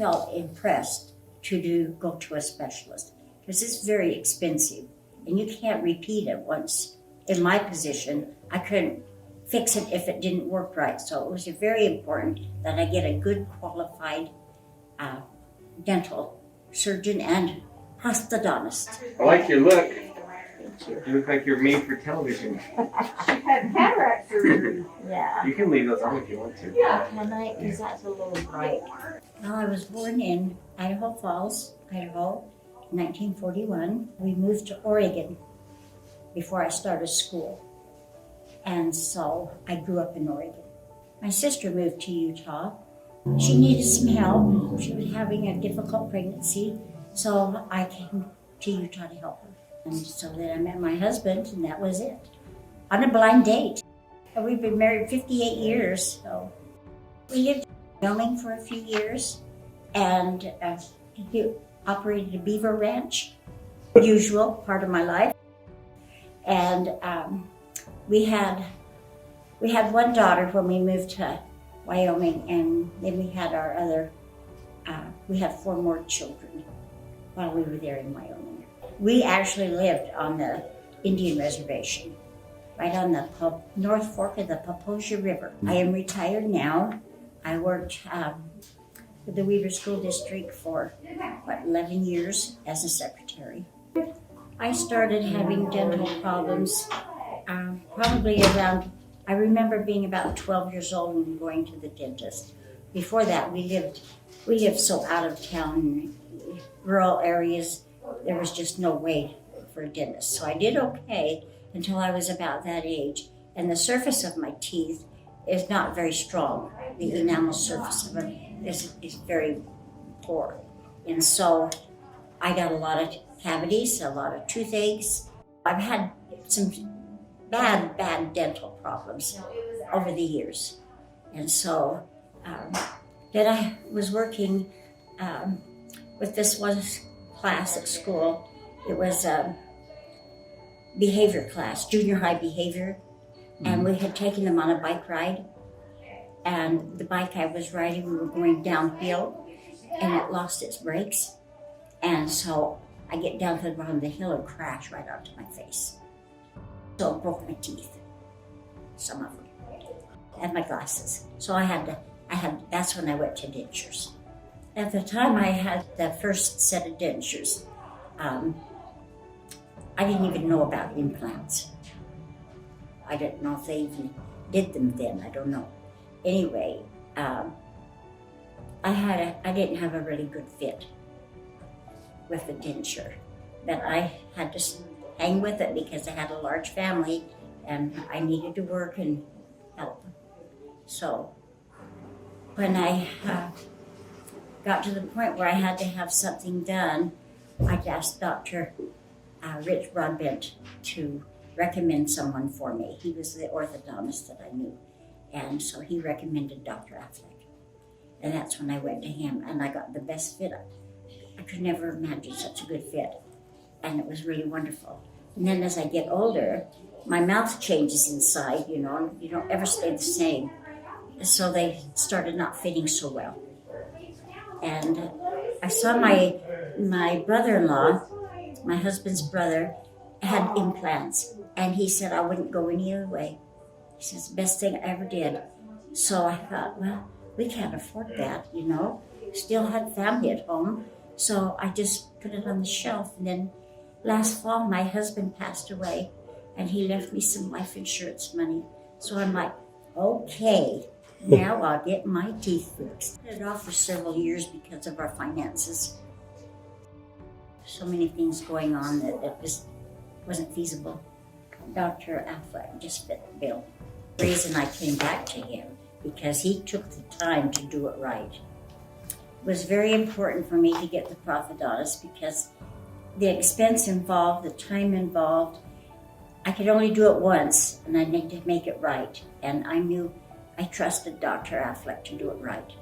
felt impressed to go to a specialist because it's very expensive and you can't repeat it once. In my position, I couldn't fix it if it didn't work right. So it was very important that I get a good qualified dental surgeon and prosthodontist. I like your look. You look like you're made for television. She had cataract surgery. Yeah. You can leave those on if you want to. Can I? Because that's a little bright. Well, I was born in Idaho Falls, Idaho, in 1941. We moved to Oregon before I started school. And so I grew up in Oregon. My sister moved to Utah. She needed some help. She was having a difficult pregnancy. So I came to Utah to help her. And so then I met my husband, and that was it. On a blind date. And we've been married 58 years. So we lived in Wyoming for a few years, and he operated a beaver ranch, usual part of my life. And we had one daughter when we moved to Wyoming, and then we had our other. We had 4 more children while we were there in Wyoming. We actually lived on the Indian reservation, right on the North Fork of the Paposia River. I am retired now. I worked with the Weaver School District for, 11 years as a secretary. I started having dental problems probably around, I remember being about 12 years old and going to the dentist. Before that, we lived so out of town, rural areas, there was just no way for a dentist. So I did okay until I was about that age. And the surface of my teeth is not very strong. The enamel surface of them is very poor. And so I got a lot of cavities, a lot of toothaches. I've had some bad dental problems over the years. And so then I was working with this one class at school. It was a behavior class, junior high behavior. And we had taken them on a bike ride. And the bike I was riding, we were going downhill, and it lost its brakes. And so I get down to the bottom of the hill and crash right onto my face. So it broke my teeth, some of them, and my glasses. So that's when I went to dentures. At the time I had the first set of dentures, I didn't even know about implants. I didn't know if they even did them then, I don't know. Anyway, I didn't have a really good fit with the denture, but I had to hang with it because I had a large family and I needed to work and help. So when I got to the point where I had to have something done, I asked Dr. Rich Broadbent to recommend someone for me. He was the orthodontist that I knew. And so he recommended Dr. Affleck. And that's when I went to him, and I got the best fit. I could never imagine such a good fit. And it was really wonderful. And then as I get older, my mouth changes inside, you don't ever stay the same. So they started not fitting so well. And I saw my brother-in-law, my husband's brother, had implants. And he said I wouldn't go any other way. He says, the best thing I ever did. So I thought, well, we can't afford that, Still had family at home. So I just put it on the shelf. And then last fall, my husband passed away. And he left me some life insurance money. So I'm like, okay, now I'll get my teeth fixed. I put it off for several years because of our finances. So many things going on that it just wasn't feasible. Dr. Affleck just fit the bill. The reason I came back to him, because he took the time to do it right. It was very important for me to get the prosthodontist because the expense involved, the time involved, I could only do it once and I need to make it right. And I trusted Dr. Affleck to do it right.